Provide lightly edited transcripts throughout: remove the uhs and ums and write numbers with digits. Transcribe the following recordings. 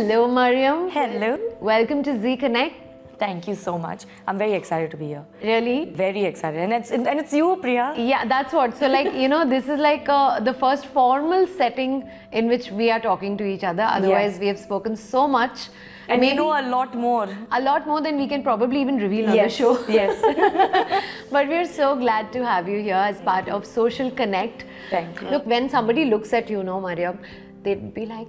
Hello, Mariyam. Hello. Welcome to Zee Connect. Thank you so much. I'm very excited to be here. Really? Very excited. And it's you, Priya. Yeah, that's what. So like, this is like the first formal setting in which we are talking to each other. Otherwise, we have spoken so much. And we know a lot more. A lot more than we can probably even reveal on the show. Yes. But we're so glad to have you here as part of Social Connect. Thank you. Look, when somebody looks at you, Mariyam, they'd be like,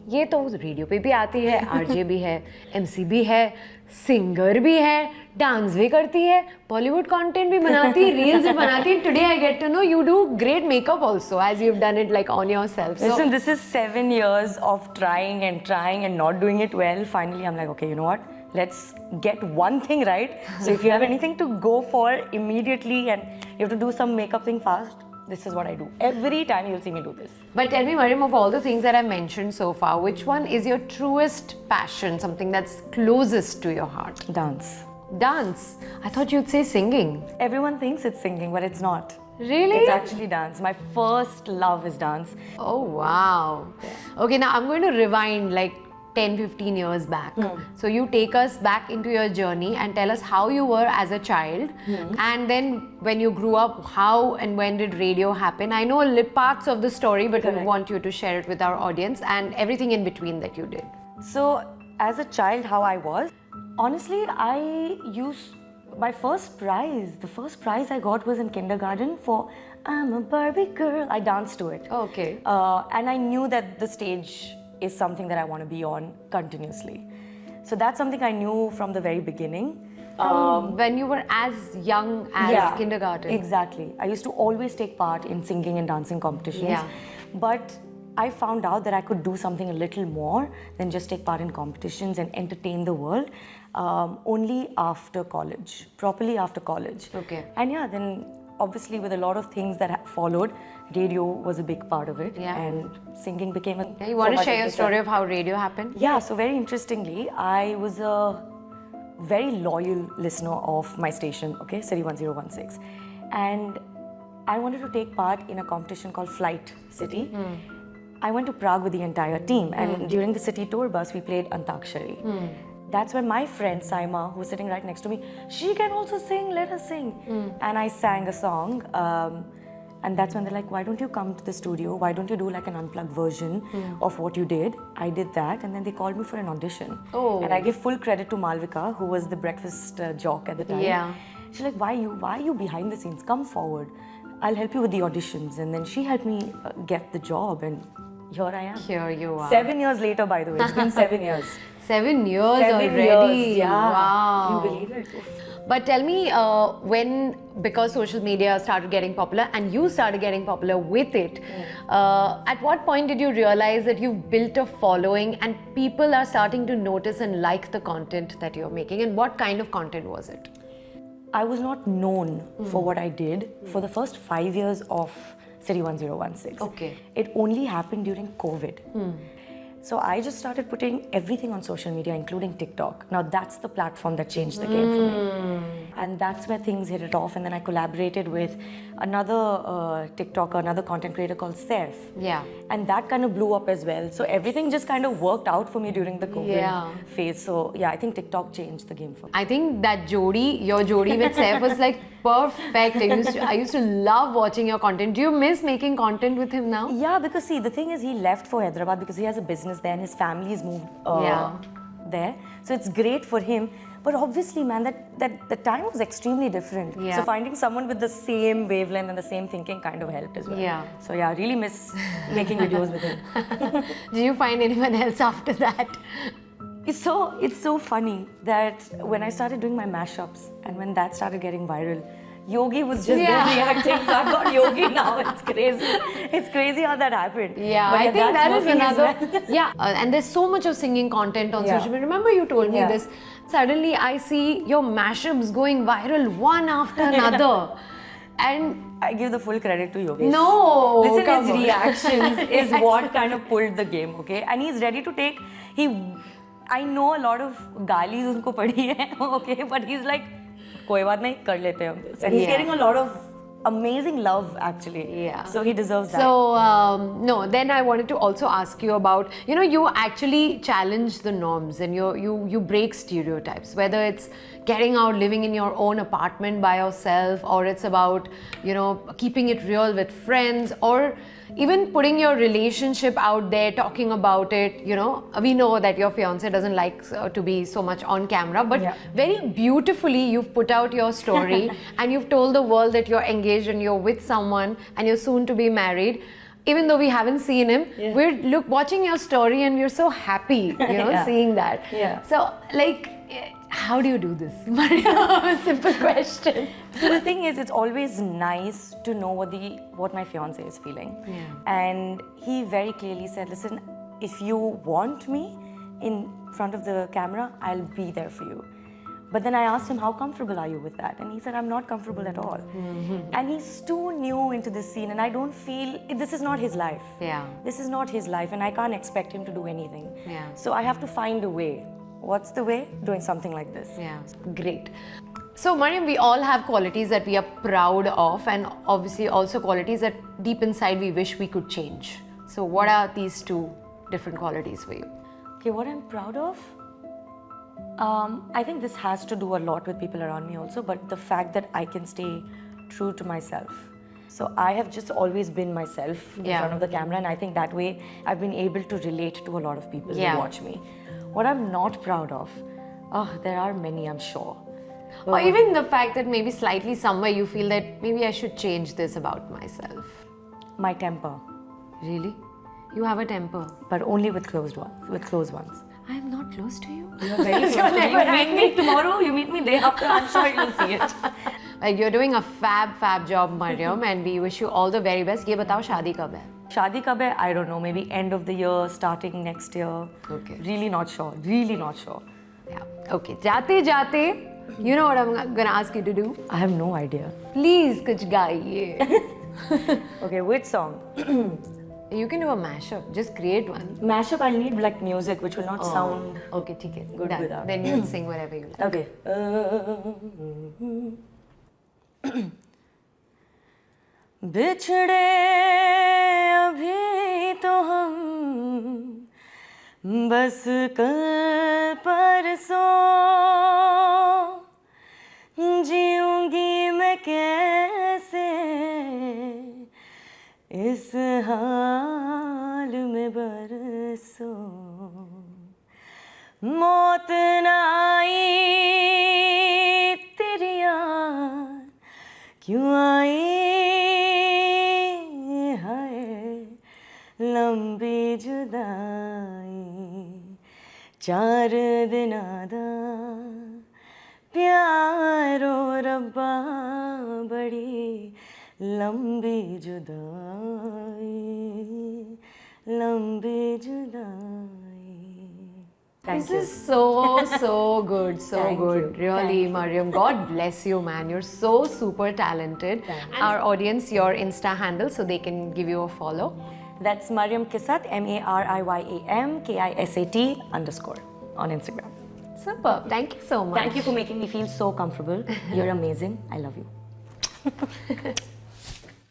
ये तो radio पे भी आती है, RJ भी है, MC भी है, सिंगर भी है, डांस भी करती है, बॉलीवुड कंटेंट भी बनाती है, रील्स भी बनाती है. Today I get to know you do great makeup also, as you've done it like on yourself. So, listen, this is 7 years of trying and not doing it well. Finally, I'm like, okay, you know what? Let's get one thing right. So if you have anything to go for immediately and you have to do some makeup thing fast, this is what I do. Every time you'll see me do this. But tell me, Maram, of all the things that I've mentioned so far, which one is your truest passion, something that's closest to your heart? Dance. Dance. I thought you'd say singing. Everyone thinks it's singing, but it's not. Really? It's actually dance. My first love is dance. Oh, wow. Okay, now I'm going to rewind like 10-15 years back. So you take us back into your journey and tell us how you were as a child, and then when you grew up, how and when did radio happen? I know parts of the story, but we want you to share it with our audience and everything in between that you did. So as a child, how I was, honestly, my first prize, the first prize I got was in kindergarten for I'm a Barbie girl. I danced to it. Okay. And I knew that the stage is something that I want to be on continuously. So that's something I knew from the very beginning. When you were as young as kindergarten. Exactly. I used to always take part in singing and dancing competitions. Yeah. But I found out that I could do something a little more than just take part in competitions and entertain the world only after college, properly after college. Okay. And yeah, then obviously with a lot of things that followed, radio was a big part of it, and singing became a... You want to share your story of how radio happened? Yeah, so very interestingly, I was a very loyal listener of my station, okay, City 1016. And I wanted to take part in a competition called Flight City. I went to Prague with the entire team, and during the city tour bus, we played Antakshari. That's when my friend Saima, who's sitting right next to me, she can also sing, let us sing. And I sang a song. And that's when they're like, why don't you come to the studio? Why don't you do like an unplugged version of what you did? I did that, and then they called me for an audition. Oh. And I give full credit to Malvika, who was the breakfast jock at the time. Yeah. She's like, why are you behind the scenes? Come forward. I'll help you with the auditions. And then she helped me get the job, and here I am. Here you are. 7 years later, by the way. It's been 7 years. 7 years 7 already. years, yeah. Wow. Can you believe it? But tell me, because social media started getting popular and you started getting popular with it, at what point did you realize that you've built a following and people are starting to notice and like the content that you're making? And what kind of content was it? I was not known for what I did for the first 5 years of City 1016. Okay. It only happened during COVID. So I just started putting everything on social media, including TikTok. Now that's the platform that changed the game for me. And that's where things hit it off. And then I collaborated with another TikToker, another content creator called Saif. Yeah. And that kind of blew up as well. So everything just kind of worked out for me during the COVID phase. So yeah, I think TikTok changed the game for me. I think that your jodi with Saif was like perfect. I used to love watching your content. Do you miss making content with him now? Yeah, because see, the thing is he left for Hyderabad because he has a business there and his family's moved there. So it's great for him. But obviously, man, that the time was extremely different. Yeah. So finding someone with the same wavelength and the same thinking kind of helped as well. Yeah. So yeah, I really miss making videos with him. Did you find anyone else after that? It's so funny that when I started doing my mashups and when that started getting viral, Yogi was just there reacting, so I've got Yogi now. It's crazy. It's crazy how that happened. Yeah, but I think that is another. Well. And there's so much of singing content on social media. Remember you told me this. Suddenly I see your mashups going viral one after another. And I give the full credit to Yogesh. No, listen, his reactions is what kind of pulled the game, okay? And he's ready to take. I know a lot of galis unko padi hai, okay, but he's like, कोई बात नहीं कर लेते हैं हम. And he's getting a lot of amazing love actually. Yeah. So he deserves that. So, no, then I wanted to also ask you about, you actually challenge the norms and you break stereotypes, whether it's getting out, living in your own apartment by yourself, or it's about, keeping it real with friends, or even putting your relationship out there, talking about it. We know that your fiance doesn't like to be so much on camera, but very beautifully you've put out your story and you've told the world that you're engaged and you're with someone and you're soon to be married. Even though we haven't seen him, we're watching your story and we're so happy, seeing that. Yeah. So, how do you do this? Mariyam, simple question. So the thing is, it's always nice to know what my fiance is feeling. Yeah. And he very clearly said, listen, if you want me in front of the camera, I'll be there for you. But then I asked him, how comfortable are you with that? And he said, I'm not comfortable at all. And he's too new into this scene, and I don't feel, this is not his life. Yeah. This is not his life, and I can't expect him to do anything. Yeah. So I have to find a way. What's the way? Doing something like this. Yeah, great. So, Mariyam, we all have qualities that we are proud of, and obviously also qualities that deep inside we wish we could change. So, what are these two different qualities for you? Okay, what I'm proud of? I think this has to do a lot with people around me also, but the fact that I can stay true to myself. So I have just always been myself in front of the camera, and I think that way I've been able to relate to a lot of people who watch me. What I'm not proud of? There are many, I'm sure. Or even the fact that maybe slightly somewhere you feel that maybe I should change this about myself. My temper. Really? You have a temper? But only with close ones. I am not close to you. You're very close to me. You meet me tomorrow, you meet me day after, I'm sure you'll see it. You're doing a fab job, Mariyam, and we wish you all the very best. Ye batao, shaadi kab hai? Shadi kab hai? I don't know, maybe end of the year, starting next year. Okay. Really not sure. Yeah. Okay. Jate, you know what I'm gonna ask you to do? I have no idea. Please, kuch gaiye. Okay, which song? You can do a mashup. Just create one. Mashup, I'll need like music which will not sound Okay, theek hai. good Done. without. Then you sing whatever you like. Okay. बिछड़े अभी तो हम बस कल परसों जीऊंगी मैं कैसे इस हाल में बरसों मौत न आई तेरी याद क्यों आई हाय लंबी जुदाई 4 दिन आदा प्यारो रब्बा बड़ी लंबी जुदाई लंबी जुदाई. This is so good, so Thank good. you. Really, Mariyam, God bless you, man. You're so super talented. Our audience, your Insta handle, so they can give you a follow. That's Mariyam Kisat, MARIYAM KISAT _ on Instagram. Superb. Thank you so much. Thank you for making me feel so comfortable. You're amazing. I love you.